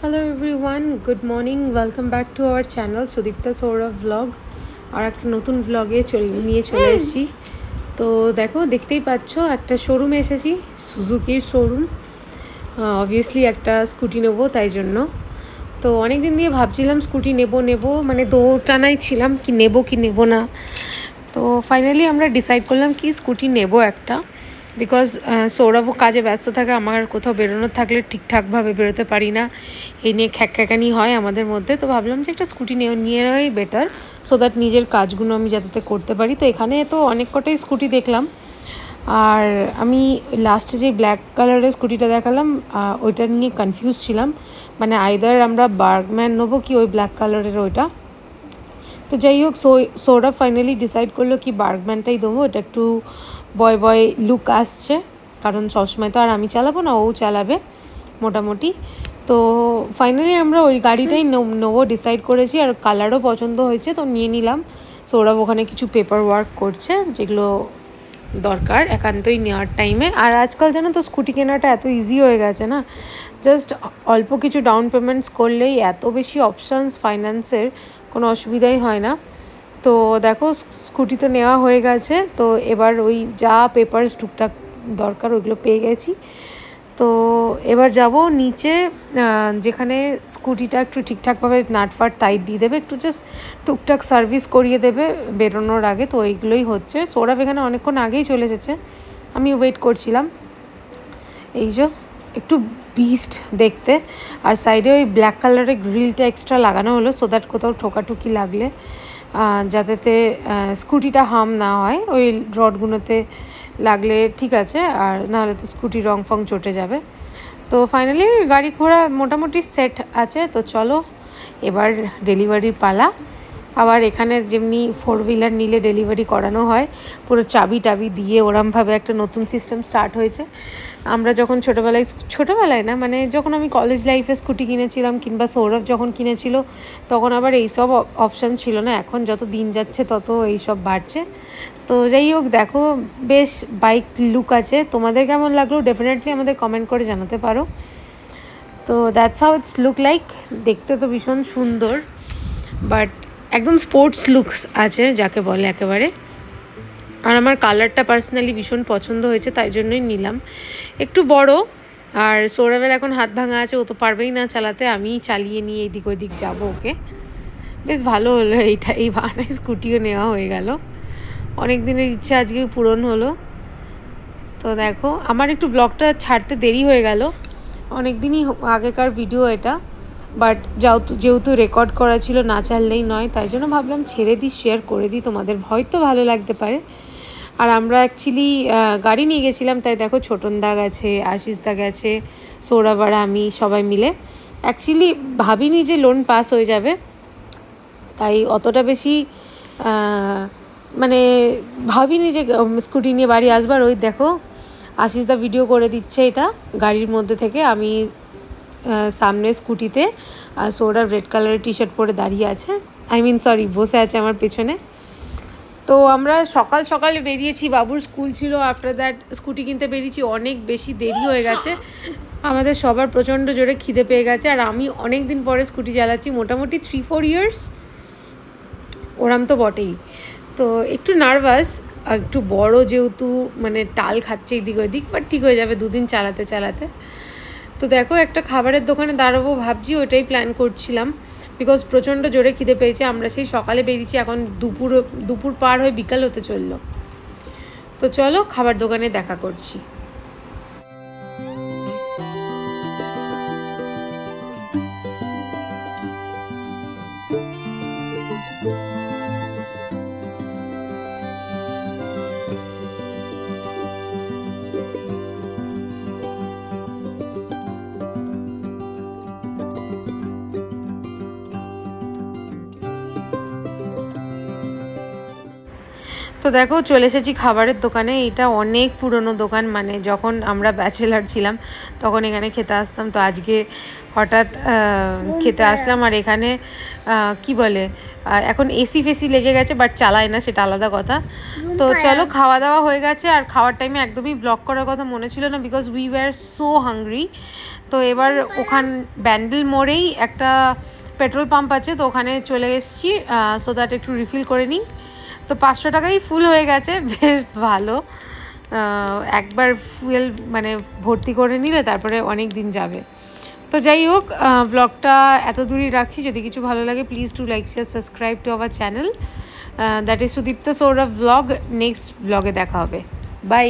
Hello everyone, good morning. Welcome back to our channel Sudipta Saurav vlog. আর একটা নতুন ব্লগে নিয়ে চলে এসেছি। তো দেখো দেখতেই পাচ্ছ একটা শোরুমে এসেছি, সুজুকির শোরুম। অবভিয়াসলি একটা স্কুটি নেবো তাই জন্য। তো অনেক দিন দিয়ে ভাবছিলাম স্কুটি নেব মানে দোটানাই ছিলাম কি নেব না। তো ফাইনালি আমরা ডিসাইড করলাম কি স্কুটি নেব একটা, বিকজ সৌরভও কাজে ব্যস্ত থাকে, আমার কোথাও বেরোনোর থাকলে ঠিকঠাকভাবে বেরোতে পারি না, এই নিয়ে খ্যাকানি হয় আমাদের মধ্যে। তো ভাবলাম যে একটা স্কুটি নিয়ে নেওয়াই বেটার, সো দ্যাট নিজের কাজগুলো আমি যাতে করতে পারি। তো এখানে তো অনেক কটাই স্কুটি দেখলাম, আর আমি লাস্টে যে ব্ল্যাক কালারের স্কুটিটা দেখালাম ওইটা নিয়ে কনফিউজ ছিলাম, মানে আইদার আমরা বার্গম্যান নেবো কি ওই ব্ল্যাক কালারের ওইটা। তো যাই হোক, সৌরভ ফাইনালি ডিসাইড করলো কি বার্গম্যানটাই দেবো, এটা একটু বয় লুক আসছে, কারণ সবসময় তো আর আমি চালাবো না, ও চালাবে মোটামুটি। তো ফাইনালি আমরা ওই গাড়িটাই নেবো ডিসাইড করেছি, আর কালারও পছন্দ হয়েছে তো নিয়ে নিলাম। সৌরভ ওখানে কিছু পেপার ওয়ার্ক করছে যেগুলো দরকার একান্তই নেওয়ার টাইমে। আর আজকাল জানো তো স্কুটি কেনাটা এত ইজি হয়ে গেছে না, জাস্ট অল্প কিছু ডাউন পেমেন্টস করলেই এত বেশি অপশানস ফাইন্যান্সের, কোনো অসুবিধাই হয় না। তো দেখো স্কুটি তো নেওয়া হয়ে গেছে, তো এবার ওই যা পেপারস টুকটাক দরকার ওইগুলো পেয়ে গেছি। তো এবার যাব নিচে, যেখানে স্কুটিটা একটু ঠিকঠাকভাবে নাটফাট টাইট দিয়ে দেবে, একটু জাস্ট টুকটাক সার্ভিস করিয়ে দেবে বেরোনোর আগে। তো এইগুলোই হচ্ছে। সৌরভ এখানে অনেকক্ষণ আগেই চলে এসেছে, আমি ওয়েট করছিলাম। এই যে একটু বিস্ট দেখতে, আর সাইডে ওই ব্ল্যাক কালারের গ্রিলটা এক্সট্রা লাগানো হলো, সো দ্যাট কোথাও ঠোকাঠুকি লাগলে যাতে স্কুটিটা হার্ম না হয়, ওই রডগুলোতে লাগলে ঠিক আছে, আর নাহলে তো স্কুটি রং ফং চটে যাবে। তো ফাইনালি গাড়ি ঘোড়া মোটামুটি সেট আছে। তো চলো এবার ডেলিভারির পালা। আবার এখানে যেমনি 4 হুইলার নিলে ডেলিভারি করানো হয়, পুরো চাবি টাবি দিয়ে ওরমভাবে একটা নতুন সিস্টেম স্টার্ট হয়েছে। আমরা যখন ছোটোবেলায় না, মানে যখন আমি কলেজ লাইফে স্কুটি কিনেছিলাম, কিংবা সৌরভ যখন কিনেছিল, তখন আবার এইসব অপশান ছিল না। এখন যত দিন যাচ্ছে তত এইসব বাড়ছে। তো যাই হোক, দেখো বেশ বাইক লুক আছে। তোমাদের কেমন লাগলো ডেফিনেটলি আমাদের কমেন্ট করে জানাতে পারো। তো that's how it's look like. দেখতে তো ভীষণ সুন্দর, বাট একদম স্পোর্টস লুকস আছে যাকে বলে একেবারে। আর আমার কালারটা পার্সোনালি ভীষণ পছন্দ হয়েছে, তাই জন্যই নিলাম। একটু বড়, আর সৌরভের এখন হাত ভাঙা আছে, ও তো পারবেই না চালাতে, আমিই চালিয়ে নিয়ে এদিক ওদিক যাবো ওকে। বেশ ভালো হলো এইটা, এই বাহানায় স্কুটিও নেওয়া হয়ে গেল। অনেক দিনের ইচ্ছা আজকে পূরণ হলো। তো দেখো আমার একটু ব্লগটা ছাড়তে দেরি হয়ে গেল, অনেক দিনই আগেকার ভিডিও এটা, বাট যেহেতু রেকর্ড করা ছিল, না চাললেই নয়, তাই জন্য ভাবলাম ছেড়ে দিই, শেয়ার করে দিই, তোমাদের হয়তো ভালো লাগতে পারে। আর আমরা অ্যাকচুয়ালি গাড়ি নিয়ে গেছিলাম, তাই দেখো ছোটনদা গেছে, আশিসদা গেছে, সৌরভ আর আমি সবাই মিলে। অ্যাকচুয়ালি ভাবিনি যে লোন পাস হয়ে যাবে, তাই অতটা বেশি মানে ভাবিনি যে স্কুটি নিয়ে বাড়ি আসবার। ওই দেখো আশিসদা ভিডিও করে দিচ্ছে এটা গাড়ির মধ্যে থেকে, আমি সামনে স্কুটিতে, আর সৌরভ রেড কালারের টি শার্ট পরে দাঁড়িয়ে আছে, বসে আছে আমার পেছনে। তো আমরা সকাল সকালে বেরিয়েছি, বাবুর স্কুল ছিল, আফটার দ্যাট স্কুটি কিনতে বেরিয়েছি, অনেক বেশি দেরি হয়ে গেছে। আমাদের সবার প্রচণ্ড জোরে খিদে পেয়ে গেছে, আর আমি অনেক দিন পরে স্কুটি চালাচ্ছি, মোটামুটি 3-4 ইয়ার্স, ওরাম তো বটেই। তো একটু নার্ভাস, একটু বড় যেহেতু, মানে টাল খাচ্ছে এদিক ওদিক, বাট ঠিক হয়ে যাবে 2 দিন চালাতে চালাতে। তো দেখো একটা খাবারের দোকানে দাঁড়াবো ভাবছি, ওইটাই প্ল্যান করছিলাম, বিকজ প্রচণ্ড জোরে খিদে পেয়েছে। আমরা সেই সকালে বেরিয়েছি, এখন দুপুর পার হয়ে বিকাল হতে চললো। তো চলো খাবার দোকানে দেখা করছি। তো দেখো চলে এসেছি খাবারের দোকানে। এটা অনেক পুরনো দোকান, মানে যখন আমরা ব্যাচেলার ছিলাম তখন এখানে খেতে আসতাম। তো আজকে হঠাৎ খেতে আসলাম। আর এখানে কি বলে, এখন এসি ফেসি লেগে গেছে, বাট চালায় না, সেটা আলাদা কথা। তো চলো, খাওয়া দাওয়া হয়ে গেছে। আর খাওয়ার টাইমে একদমই ব্লগ করার কথা মনে ছিল না, because we were so hungry. তো এবার ব্যান্ডেল মোড়েই একটা পেট্রোল পাম্প আছে, তো ওখানে চলে এসেছি সো দ্যাট একটু রিফিল করে নিই। তো 500 টাকাই ফুল হয়ে গেছে, বেশ ভালো। একবার ফুয়েল মানে ভর্তি করে নিলে তারপরে অনেক দিন যাবে। তো যাই হোক, ব্লগটা এত দূরই রাখছি। যদি কিছু ভালো লাগে please do like share subscribe to our channel. That is Sudipta Sourav blog. Next ব্লগে দেখা হবে। বাই।